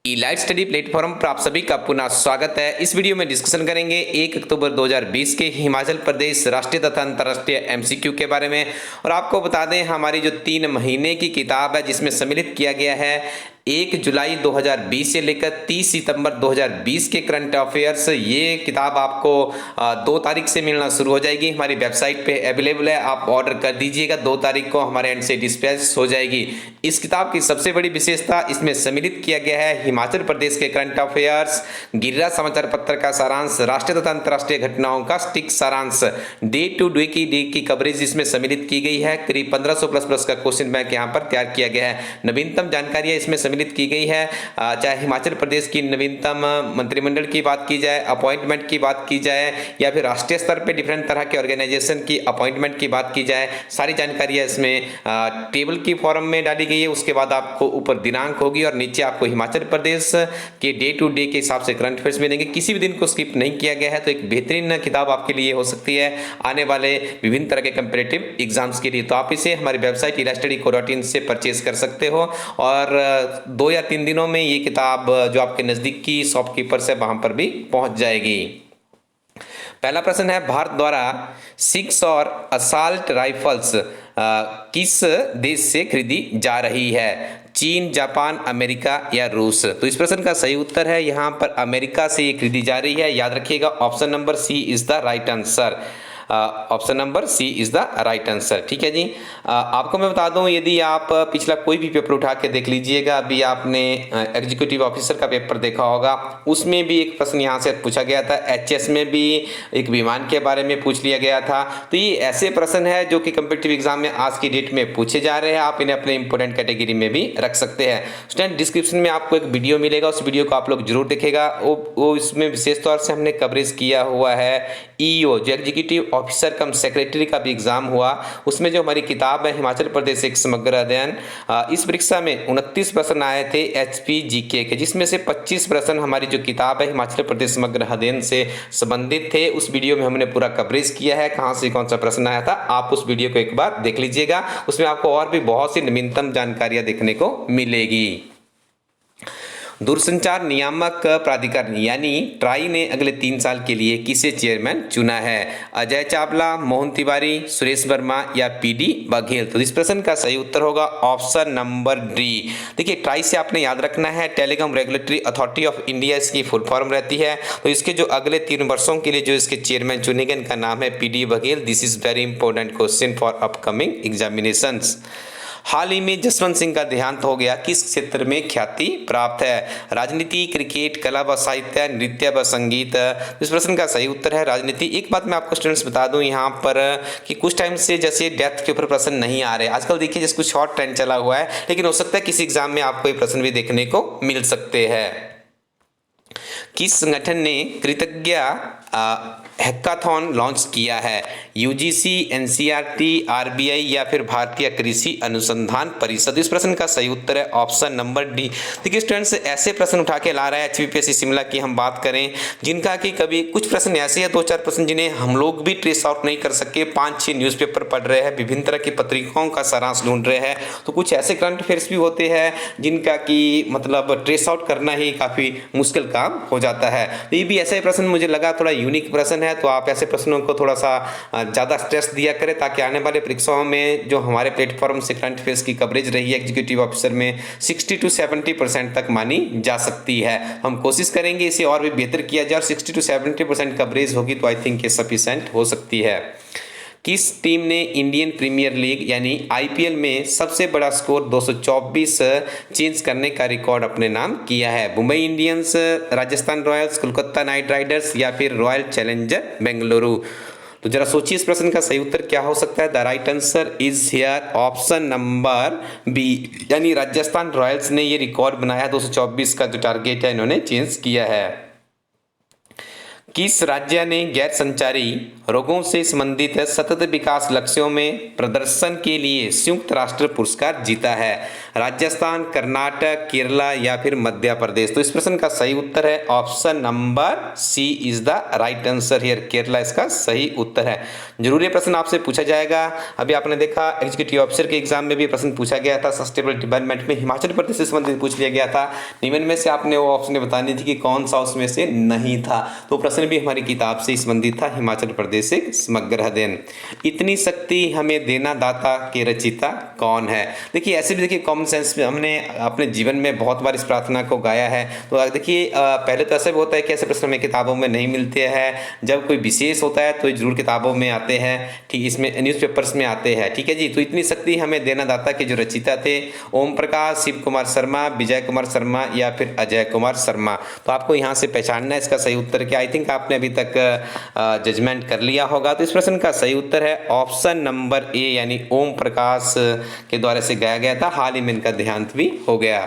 ई live study platform पर आप सभी का पुनः स्वागत है। इस वीडियो में डिस्कशन करेंगे 1 अक्टूबर 2020 के हिमाचल प्रदेश राष्ट्रीय तथा अंतर्राष्ट्रीय एमसीक्यू के बारे में। और आपको बता दें हमारी जो 3 महीने की किताब है जिसमें सम्मिलित किया गया है 1 जुलाई 2020 से लेकर 30 सितंबर 2020 के करंट अफेयर्स, ये किताब आपको 2 तारीख से मिलना शुरू हो जाएगी। हमारी वेबसाइट पे अवेलेबल है, आप ऑर्डर कर दीजिएगा। 2 तारीख को हमारे एंड से डिस्पैच हो जाएगी। इस किताब की सबसे बड़ी विशेषता, इसमें सम्मिलित किया गया है हिमाचल प्रदेश के करंट अफेयर्स, गिरिराज समाचार पत्र का सारांश, राष्ट्रीय तथा अंतर्राष्ट्रीय घटनाओं का स्टिक सारांश, डे टू डे की कवरेज इसमें सम्मिलित की गई है। करीब 1500 प्लस का क्वेश्चन बैंक यहाँ पर तैयार किया गया है। नवीनतम जानकारियां इसमें सम्मिलित की गई है, चाहे हिमाचल प्रदेश की नवीनतम मंत्रिमंडल की बात की जाए, अपॉइंटमेंट की बात की जाए, या फिर राष्ट्रीय स्तर पे डिफरेंट तरह के ऑर्गेनाइजेशन की अपॉइंटमेंट की बात की जाए, सारी जानकारियां इसमें टेबल की फॉर्म में डाली गई है। उसके बाद आपको ऊपर दिनांक होगी और नीचे आपको हिमाचल प्रदेश के डे टू डे के हिसाब से करंट अफेयर्स मिलेंगे। किसी भी दिन को स्किप नहीं किया गया है, तो एक बेहतरीन किताब आपके लिए हो सकती है आने वाले विभिन्न तरह के कंपेरेटिव एग्जाम्स के लिए। तो आप इसे हमारी वेबसाइट elastudy.in से परचेज कर सकते हो और 2 या 3 दिनों में ये किताब जो आपके नजदीक की शॉपकीपर्स है वहां पर भी पहुंच जाएगी। पहला प्रश्न है, भारत द्वारा 6 और असाल्ट राइफल्स किस देश से खरीदी जा रही है? चीन, जापान, अमेरिका या रूस? तो इस प्रश्न का सही उत्तर है यहाँ पर अमेरिका से ये खरीदी जा रही है। याद रखिएगा, option number C is the right answer. Option number C is the right answer. ठीक है जी। आपको मैं बता दूं, यदि आप पिछला कोई भी पेपर उठा के देख लीजिएगा, अभी आपने एग्जीक्यूटिव ऑफिसर का पेपर देखा होगा, उसमें भी एक प्रश्न यहाँ से पूछा गया था। एचएस में भी एक विमान के बारे में पूछ लिया गया था। तो ये ऐसे प्रश्न है जो कि कम्पिटिटिव एग्जाम में आज की डेट में पूछे जा रहे हैं। आप इन्हें अपने इंपोर्टेंट कैटेगरी में भी रख सकते हैं। स्टूडेंट, डिस्क्रिप्शन में आपको एक वीडियो मिलेगा, उस वीडियो को आप लोग जरूर देखेगा। वो इसमें विशेष तौर से हमने कवरेज किया हुआ है ईओ जो एग्जीक्यूटिव ऑफिसर कम सेक्रेटरी का भी एग्जाम हुआ, उसमें जो हमारी किताब है हिमाचल प्रदेश एक समग्र अध्ययन, इस परीक्षा में 29 प्रश्न आए थे एचपी जीके के, जिसमें से 25 प्रश्न हमारी जो किताब है हिमाचल प्रदेश समग्र अध्ययन से संबंधित थे। उस वीडियो में हमने पूरा कवरेज किया है, कहां से कौन सा प्रश्न आया था। आप उस वीडियो को एक बार देख लीजिएगा, उसमें आपको और भी बहुत सी नवीनतम जानकारियां देखने को मिलेगी। दूरसंचार नियामक प्राधिकरण यानी ट्राई ने अगले 3 साल के लिए किसे चेयरमैन चुना है? अजय चावला, मोहन तिवारी, सुरेश वर्मा या पीडी बघेल? तो इस प्रश्न का सही उत्तर होगा ऑप्शन नंबर डी। देखिए, ट्राई से आपने याद रखना है telecom regulatory authority of India इसकी फुल फॉर्म रहती है। तो इसके जो अगले 3 वर्षों के लिए जो इसके चेयरमैन चुने गए, इनका नाम है PD Baghel. This is very important question for upcoming examinations. हाल ही में जसवंत सिंह का देहांत हो गया, किस क्षेत्र में ख्याति प्राप्त है? राजनीति, क्रिकेट, कला व साहित्य, नृत्य व संगीत? इस प्रश्न का सही उत्तर है राजनीति। एक बात मैं आपको स्टूडेंट्स बता दूं यहाँ पर कि कुछ टाइम से जैसे डेथ के ऊपर प्रश्न नहीं आ रहे, आजकल देखिए जैसे कुछ शॉर्ट ट्रेंड चला हुआ है, लेकिन हो सकता है किसी एग्जाम में आपको ये प्रश्न भी देखने को मिल सकते हैं। किस संगठन ने कृतज्ञ हैकाथॉन लॉन्च किया है? यूजीसी, एनसीईआरटी, आरबीआई या फिर भारतीय कृषि अनुसंधान परिषद? इस प्रश्न का सही उत्तर है ऑप्शन नंबर डी। देखिए स्टूडेंट्स, ऐसे प्रश्न उठा के ला रहा है एचपीपीएससी शिमला की हम बात करें, जिनका कि कभी कुछ प्रश्न ऐसे हैं, 2-4 प्रश्न जिन्हें हम लोग भी ट्रेस आउट नहीं कर सके। 5-6 न्यूज़पेपर पढ़ रहे हैं, विभिन्न तरह की पत्रिकाओं का सारांश ढूंढ रहे हैं, तो कुछ ऐसे करंट अफेयर्स भी होते हैं जिनका कि मतलब ट्रेस आउट करना ही काफ़ी मुश्किल काम हो जाता है। तो ये भी ऐसा ही प्रश्न मुझे लगा थोड़ा यूनिक प्रश्न है, तो आप ऐसे प्रश्नों को थोड़ा सा ज़्यादा स्ट्रेस दिया करें, ताकि आने वाले परीक्षाओं में जो हमारे प्लेटफॉर्म से करंट अफेयर्स की कवरेज रही है एग्जीक्यूटिव ऑफिसर में 60 to 70% तक मानी जा सकती है। हम कोशिश करेंगे इसे और भी बेहतर किया जाए और 60 to 70% कवरेज होगी तो आई थिंक ये सफिशिएंट हो सकती है। किस टीम ने इंडियन प्रीमियर लीग यानी आईपीएल में सबसे बड़ा स्कोर 224 चेंज करने का रिकॉर्ड अपने नाम किया है? Mumbai Indians, Rajasthan Royals, Kolkata night Riders या फिर रॉयल चैलेंजर बेंगलुरु? तो जरा सोचिए इस प्रश्न का सही उत्तर क्या हो सकता है। The right answer is here option number B, यानी राजस्थान रॉयल्स ने ये रिकॉर्ड बनाया, 224 का जो टारगेट है इन्होंने चेंज किया है। किस राज्य ने गैर संचारी रोगों से संबंधित सतत विकास लक्ष्यों में प्रदर्शन के लिए संयुक्त राष्ट्र पुरस्कार जीता है? राजस्थान, कर्नाटक, केरला या फिर मध्य प्रदेश? तो इस प्रश्न का सही उत्तर है option number C is the right answer here. Kerala इसका सही उत्तर है। जरूर ये प्रश्न आपसे पूछा जाएगा। अभी आपने देखा एग्जीक्यूटिव ऑफिसर के एग्जाम में भी प्रश्न पूछा गया था, सस्टेनेबल डेवलपमेंट में हिमाचल प्रदेश से संबंधित पूछ लिया गया था। निम्न में से आपने वो ऑप्शन बतानी थी कि कौन सा उसमें से नहीं था। तो प्रश्न भी हमारी किताब से संबंधित था, हिमाचल प्रदेश से समग्र अध्ययन। इतनी शक्ति हमें देना दाता के रचिता कौन है? देखिए ऐसे भी देखिए कॉमन सेंस में हमने अपने जीवन में बहुत बार इस प्रार्थना को गाया है। तो देखिए पहले तो ऐसा भी होता है कि ऐसे प्रश्न हमें किताबों में नहीं मिलते हैं, जब कोई विशेष होता है तो जरूर किताबों में आते हैं, ठीक, इसमें न्यूज़पेपर्स में आते हैं, ठीक है जी। तो इतनी शक्ति हमें देना दाता के जो रचिता थे ओम प्रकाश, शिव कुमार शर्मा, विजय कुमार शर्मा या फिर अजय कुमार शर्मा? तो आपको यहाँ से पहचानना है इसका सही उत्तर क्या। आई थिंक आपने अभी तक जजमेंट कर लिया होगा। तो इस प्रश्न का सही उत्तर है ऑप्शन नंबर ए यानी ओम प्रकाश के द्वारा से गाया गया था। हाल ही में इनका देहांत भी हो गया।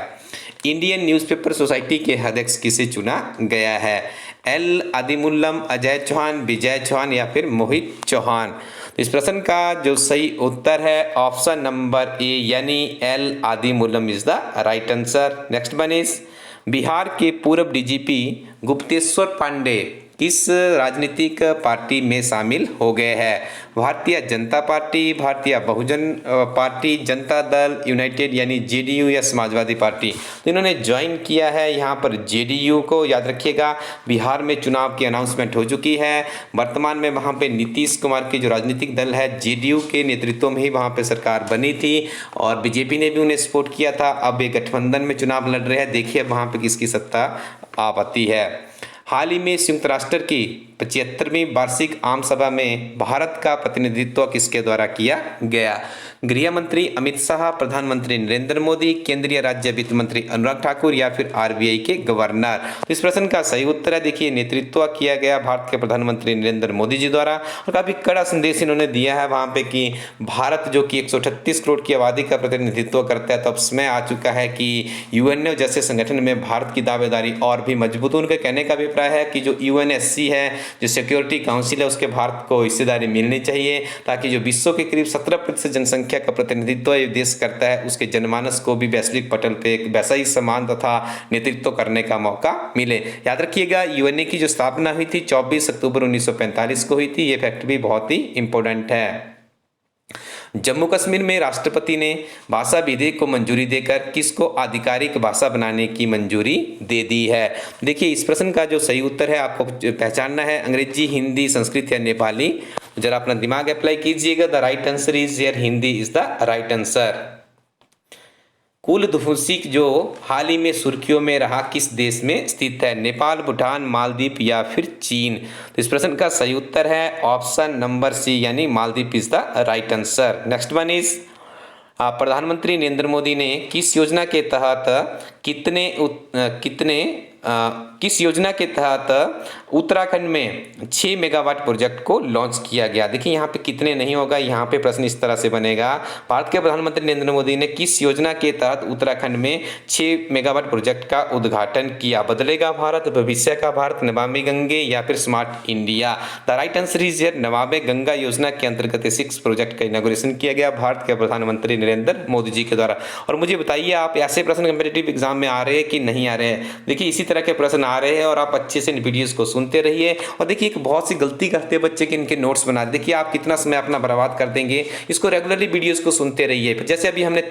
इंडियन न्यूज़पेपर सोसाइटी के अध्यक्ष किसे चुना गया है? एल आदिमुल्लम, अजय चौहान, विजय चौहान या फिर मोहित चौहान? तो इस प्रश्न का जो सही उत्तर है ऑप्शन नंबर ए यानी L Adimulam is the right answer. Next one is Bihar के पूर्व डीजीपी गुप्तेश्वर पांडे किस राजनीतिक पार्टी में शामिल हो गए हैं? भारतीय जनता पार्टी, भारतीय बहुजन पार्टी, जनता दल यूनाइटेड यानी जेडीयू या समाजवादी पार्टी? तो इन्होंने ज्वाइन किया है यहाँ पर जेडीयू को। याद रखिएगा बिहार में चुनाव की अनाउंसमेंट हो चुकी है। वर्तमान में वहाँ पे नीतीश कुमार की जो राजनीतिक दल है जेडीयू के नेतृत्व में ही वहाँ पे सरकार बनी थी और बीजेपी ने भी उन्हें सपोर्ट किया था। अब ये गठबंधन में चुनाव लड़ रहे हैं, देखिए वहाँ पे किसकी सत्ता आ पाती है। हाल ही में संयुक्त राष्ट्र की 75वीं वार्षिक आम सभा में भारत का प्रतिनिधित्व किसके द्वारा किया गया? गृह मंत्री अमित शाह, प्रधानमंत्री नरेंद्र मोदी, केंद्रीय राज्य वित्त मंत्री अनुराग ठाकुर या फिर आरबीआई के गवर्नर? तो इस प्रश्न का सही उत्तर है देखिए नेतृत्व किया गया भारत के प्रधानमंत्री नरेंद्र मोदी जी द्वारा। और काफी कड़ा संदेश इन्होंने दिया है वहां पे कि भारत जो कि 138 करोड़ की आबादी का प्रतिनिधित्व करता है, तो अब समय आ चुका है कि यूएनओ जैसे संगठन में भारत की दावेदारी और भी मजबूत। उनके कहने का अभिप्राय है कि जो यूएनएससी है, जो सिक्योरिटी काउंसिल है, उसके भारत को हिस्सेदारी मिलनी चाहिए ताकि जो विश्व के करीब 17% जनसंख्या का प्रतिनिधित्व ये देश करता है उसके जनमानस को भी वैश्विक पटल पे एक वैसा ही सम्मान तथा नेतृत्व करने का मौका मिले। याद रखिएगा यूएनए की जो स्थापना हुई थी 24 अक्टूबर 1945 को हुई थी। ये फैक्ट भी बहुत ही इंपॉर्टेंट है। जम्मू कश्मीर में राष्ट्रपति ने भाषा विधेयक को मंजूरी देकर किसको आधिकारिक भाषा बनाने की मंजूरी दे दी है? देखिए इस प्रश्न का जो सही उत्तर है आपको पहचानना है, अंग्रेजी, हिंदी, संस्कृत या नेपाली? जरा अपना दिमाग अप्लाई कीजिएगा। The right answer is here Hindi is the right answer. कुलधुफुसिक जो हाल ही में सुर्खियों में रहा किस देश में स्थित है? नेपाल, भूटान, मालदीव या फिर चीन? तो इस प्रश्न का सही उत्तर है ऑप्शन नंबर सी यानी Maldives is the right answer. Next one is प्रधानमंत्री नरेंद्र मोदी ने किस योजना के तहत किस योजना के तहत उत्तराखंड में 6 मेगावाट प्रोजेक्ट को लॉन्च किया गया? देखिए यहाँ पे कितने नहीं होगा, यहाँ पे प्रश्न इस तरह से बनेगा। भारत के प्रधानमंत्री नरेंद्र मोदी ने किस योजना के तहत उत्तराखंड में 6 मेगावाट प्रोजेक्ट का उद्घाटन किया? बदलेगा भारत, भविष्य का भारत, नमामि गंगे या फिर smart India? The right answer is here Namami Ganga योजना के अंतर्गत 6 प्रोजेक्ट का इनॉग्रेशन किया गया भारत के प्रधानमंत्री नरेंद्र मोदी जी के द्वारा। और मुझे बताइए आप ऐसे प्रश्न कम्पिटिटिव एग्जाम में आ रहे हैं कि नहीं आ रहे हैं? देखिए इसी तरह के प्रश्न आ रहे हैं और आप अच्छे से इन वीडियोस को सुनते रहिए। और देखिए एक बहुत सी गलती करते हैं बच्चे कि इनके नोट्स बना, देखिए आप कितना समय अपना बर्बाद कर देंगे। इसको रेगुलरली वीडियोस को सुनते रहिए। जैसे अभी हमने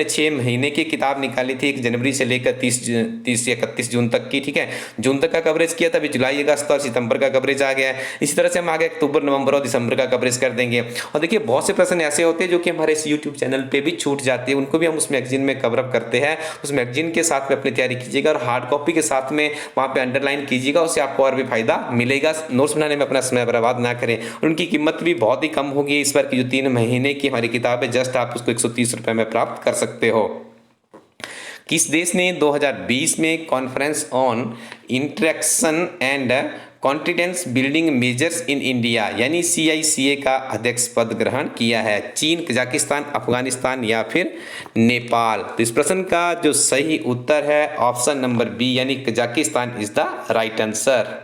6 महीने की किताब निकाली थी, 1 जनवरी से लेकर 30 या 31 जून तक की, ठीक है, जून तक का कवरेज किया था। अभी जुलाई, अगस्त और सितंबर का कवरेज आ गया है। इसी तरह से हम आगे अक्टूबर, नवंबर और दिसंबर का कवरेज कर देंगे। और देखिए बहुत से प्रश्न ऐसे होते हैं जो कि हमारे इस यूट्यूब चैनल पे भी छूट जाते हैं, उनको भी हम उस मैगजीन में कवर अप करते हैं। उस मैगजीन के साथ में अपनी तैयारी कीजिएगा और हार्ड कॉपी के साथ में वहाँ पे अंडरलाइन कीजिएगा, उससे आपको और भी फायदा मिलेगा। नोट्स बनाने में अपना समय बर्बाद ना करें। उनकी कीमत भी बहुत ही कम होगी। इस बार की जो 3 महीने की हमारी किताब है जस्ट आप उसको 130 रुपए में प्राप्त कर सकते हो। किस देश ने 2020 में conference on interaction and confidence building measures in India यानी CICA का अध्यक्ष पद ग्रहण किया है? चीन, कजाकिस्तान, अफगानिस्तान या फिर नेपाल? तो इस प्रश्न का जो सही उत्तर है ऑप्शन नंबर बी यानी Kazakhstan is the right answer.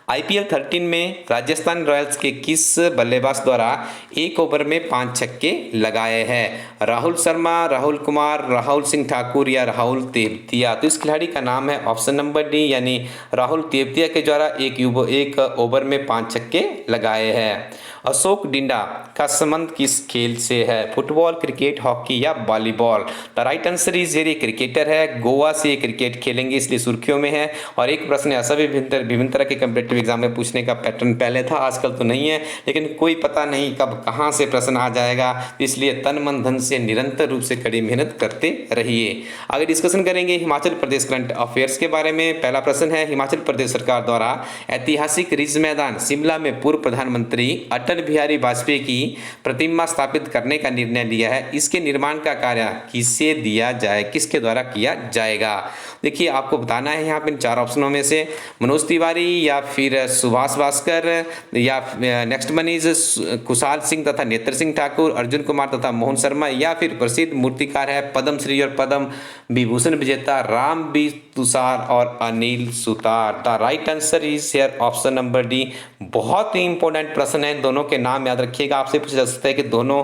IPL 13 में राजस्थान रॉयल्स के किस बल्लेबाज द्वारा एक ओवर में 5 छक्के लगाए हैं? राहुल शर्मा, राहुल कुमार, राहुल सिंह ठाकुर या राहुल तेवतिया? तो इस खिलाड़ी का नाम है ऑप्शन नंबर डी यानी राहुल तेवतिया के द्वारा एक ओवर में 5 छक्के लगाए हैं। अशोक डिंडा का संबंध किस खेल से है? फुटबॉल, क्रिकेट, हॉकी या volleyball? The right answer is ये क्रिकेटर है। गोवा से ये क्रिकेट खेलेंगे इसलिए सुर्खियों में है। और एक प्रश्न ऐसा भी विभिन्न तरह के कम्पिटेटिव एग्जाम में पूछने का पैटर्न पहले था, आजकल तो नहीं है, लेकिन कोई पता नहीं कब कहाँ से प्रश्न आ जाएगा, इसलिए तन मन धन से निरंतर रूप से कड़ी मेहनत करते रहिए। आगे डिस्कशन करेंगे हिमाचल प्रदेश करंट अफेयर्स के बारे में। पहला प्रश्न है, हिमाचल प्रदेश सरकार द्वारा ऐतिहासिक रिज मैदान शिमला में पूर्व प्रधानमंत्री अटल बिहारी वाजपेयी की प्रतिमा स्थापित करने का निर्णय लिया है। इसके निर्माण का कार्य किसे दिया जाए, किसके द्वारा किया जाएगा? देखिए, आपको बताना है यहाँ पे इन 4 ऑप्शनों में से मनोज तिवारी या फिर सुभाष भास्कर या नेक्स्ट वन इज खुशहाल सिंह तथा नेत्र सिंह ठाकुर, अर्जुन कुमार तथा मोहन शर्मा या फिर प्रसिद्ध मूर्तिकार है पद्म श्री और पद्म विभूषण विजेता राम बी तुषार और Anil Sutar. The right answer is here option number D. बहुत ही इंपॉर्टेंट प्रश्न है, दोनों के नाम याद रखिएगा। आपसे पूछा जा सकता है कि दोनों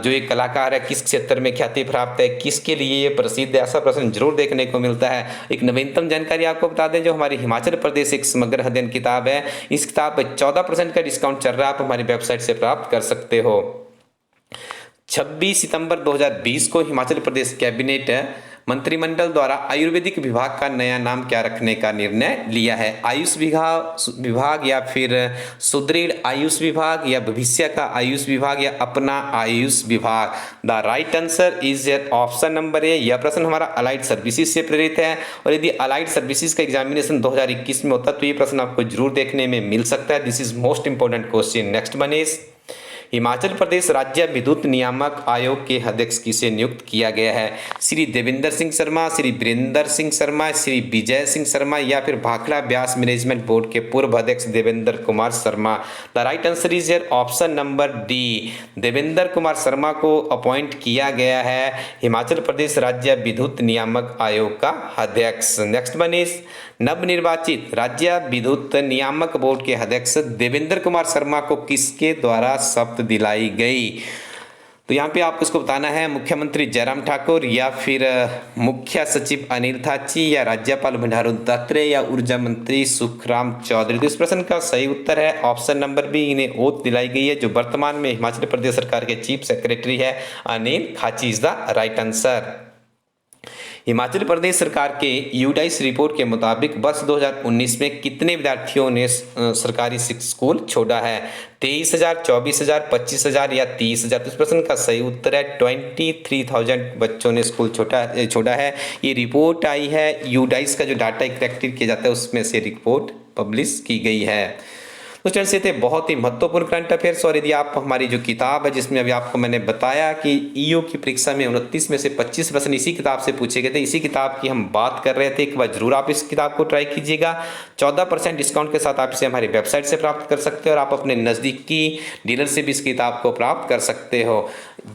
जो एक कलाकार है किस क्षेत्र में ख्याति प्राप्त है, किसके लिए ये प्रसिद्ध है, ऐसा प्रश्न जरूर देखने को मिलता है। एक नवीनतम जानकारी आपको बता दें, जो हमारी हिमाचल प्रदेश एक समग्र अध्ययन किताब है, इस किताब पर 14% का डिस्काउंट चल रहा है, आप हमारी वेबसाइट से प्राप्त कर सकते हो। 26 सितंबर 2020 को हिमाचल प्रदेश कैबिनेट मंत्रिमंडल द्वारा आयुर्वेदिक विभाग का नया नाम क्या रखने का निर्णय लिया है? आयुष विभाग या फिर सुदृढ़ आयुष विभाग या भविष्य का आयुष विभाग या अपना आयुष विभाग? The right answer is option number ए। यह प्रश्न हमारा अलाइड सर्विसेज से प्रेरित है, और यदि अलाइड सर्विसेज का एग्जामिनेशन 2021 में होता तो ये प्रश्न आपको जरूर देखने में मिल सकता है। This is most important question. Next one is Himachal Pradesh राज्य विद्युत नियामक आयोग के अध्यक्ष किसे नियुक्त किया गया है? श्री देवेंद्र सिंह शर्मा, श्री वीरेंद्र सिंह शर्मा, श्री विजय सिंह शर्मा या फिर भाखड़ा ब्यास मैनेजमेंट बोर्ड के पूर्व अध्यक्ष Devendra Kumar Sharma? The right answer is here option number D. Devendra Kumar Sharma को अपॉइंट किया गया है हिमाचल प्रदेश राज्य विद्युत नियामक आयोग का अध्यक्ष। नेक्स्ट वन इज नवनिर्वाचित राज्य विद्युत नियामक बोर्ड के अध्यक्ष देवेंद्र कुमार शर्मा को किसके द्वारा शपथ दिलाई गई? तो यहाँ पे आपको इसको बताना है, मुख्यमंत्री जयराम ठाकुर या फिर मुख्य सचिव अनिल थाची या राज्यपाल बंडारू दत्तात्रेय या ऊर्जा मंत्री सुखराम चौधरी? तो इस प्रश्न का सही उत्तर है ऑप्शन नंबर बी, इन्हें ओथ दिलाई गई है, जो वर्तमान में हिमाचल प्रदेश सरकार के चीफ सेक्रेटरी है Anil Khachi is the right answer. Himachal Pradesh सरकार के यूडाइस रिपोर्ट के मुताबिक वर्ष 2019 में कितने विद्यार्थियों ने सरकारी स्कूल छोड़ा है? 23,000, 24,000, 25,000 या 30,000? तो इस प्रश्न का सही उत्तर है 23,000 बच्चों ने स्कूल छोड़ा है। ये रिपोर्ट आई है, यूडाइस का जो डाटा इकट्ठा किया जाता है उसमें से रिपोर्ट पब्लिश की गई है। तो चैनल से थे बहुत ही महत्वपूर्ण करंट अफेयर्स। और यदि आप हमारी जो किताब है, जिसमें अभी आपको मैंने बताया कि ईओ की परीक्षा में 29 में से 25 प्रश्न इसी किताब से पूछे गए थे, इसी किताब की हम बात कर रहे थे, एक बार जरूर आप इस किताब को ट्राई कीजिएगा। 14% डिस्काउंट के साथ आप इसे हमारी वेबसाइट से प्राप्त कर सकते हो, और आप अपने नज़दीकी डीलर से भी इस किताब को प्राप्त कर सकते हो।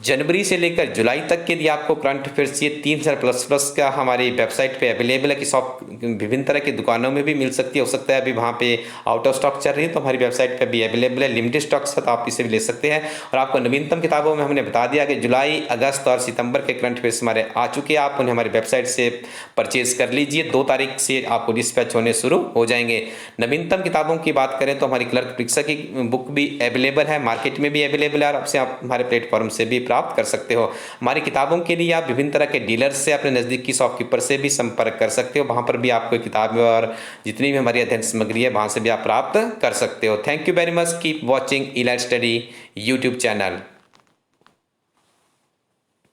जनवरी से लेकर जुलाई तक के लिए आपको करंट अफेयर्स चाहिए 3000+ का हमारी वेबसाइट पे अवेलेबल है, कि विभिन्न तरह की दुकानों में भी मिल सकती है, हो सकता है अभी वहाँ पे आउट ऑफ स्टॉक चल रही है, तो हमारी वेबसाइट पे भी अवेलेबल है, लिमिटेड स्टॉक से, तो आप इसे भी ले सकते हैं। और आपको नवीनतम किताबों में हमने बता दिया कि जुलाई, अगस्त और सितंबर के करंट अफेयर्स हमारे आ चुके हैं, आप उन्हें हमारी वेबसाइट से परचेज कर लीजिए। 2 तारीख से आपको डिस्पैच होने शुरू हो जाएंगे। नवीनतम किताबों की बात करें तो हमारी क्लर्क परीक्षा की बुक भी अवेलेबल है, मार्केट में भी अवेलेबल है, और आपसे आप हमारे प्लेटफॉर्म से भी प्राप्त कर सकते हो। हमारी किताबों के लिए आप विभिन्न तरह के डीलर से, अपने नज़दीकी शॉपकीपर से भी संपर्क कर सकते हो, वहाँ पर भी आपको किताबें और जितनी भी हमारी अध्ययन सामग्री है वहाँ से भी आप प्राप्त कर सकते हो। Thank you very much, keep watching elite study YouTube channel.